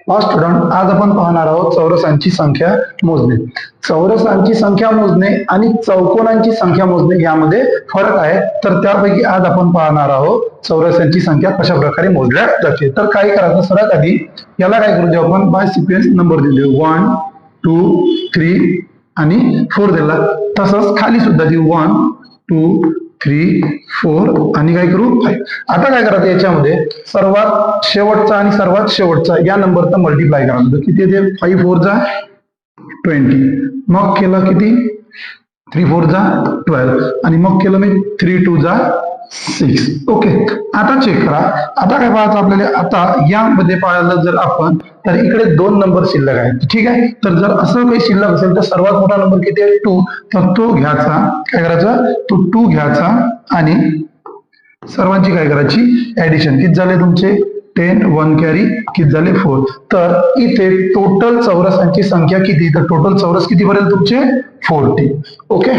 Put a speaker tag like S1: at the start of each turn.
S1: Student, आज आपण पाहणार आहोत चौरसांची संख्या मोजणे. चौरसांची संख्या मोजणे आणि चौकोनांची संख्या मोजणे यामध्ये फरक आहे. तर त्यापैकी आज आपण पाहणार आहोत चौरसांची संख्या कशा प्रकारे मोजल्या जाते. तर काय करायचं, सर्वात आधी याला काय करू देऊ आपण, बाय सिक्वेन्स नंबर देऊ. 1 2 3 आणि 4 दिला. तसंच खाली सुद्धा देऊ 1 2 3 4 आणि काय करू 5. आता काय करायचं, याच्यामध्ये सर्वात शेवटचा आणि सर्वात शेवटचा या नंबरचा मल्टिप्लाय करायचं. किती येते, 5 4 जा 20. मग केलं किती, 3 4 जा 12 आणि मग केलं मी 3 2 जा 6. ओके, आता चेक करा. आता काय पाहायचं आपल्याला, आता यामध्ये पाहायला जर आपण तर इकडे 2 नंबर शिल्लक आहेत. ठीक आहे, तर जर असं काही शिल्लक असेल तर सर्वात मोठा नंबर किती आहे, 2. तर तो घ्यायचा, काय करायचा, तो 2 घ्यायचा आणि सर्वांची काय करायची, ऍडिशन. किती झाले तुमचे 10, 1 कॅरी, किती झाले 4. तर इथे टोटल चौरसांची संख्या किती, तर टोटल चौरस किती भरेल तुमचे 40. ओके,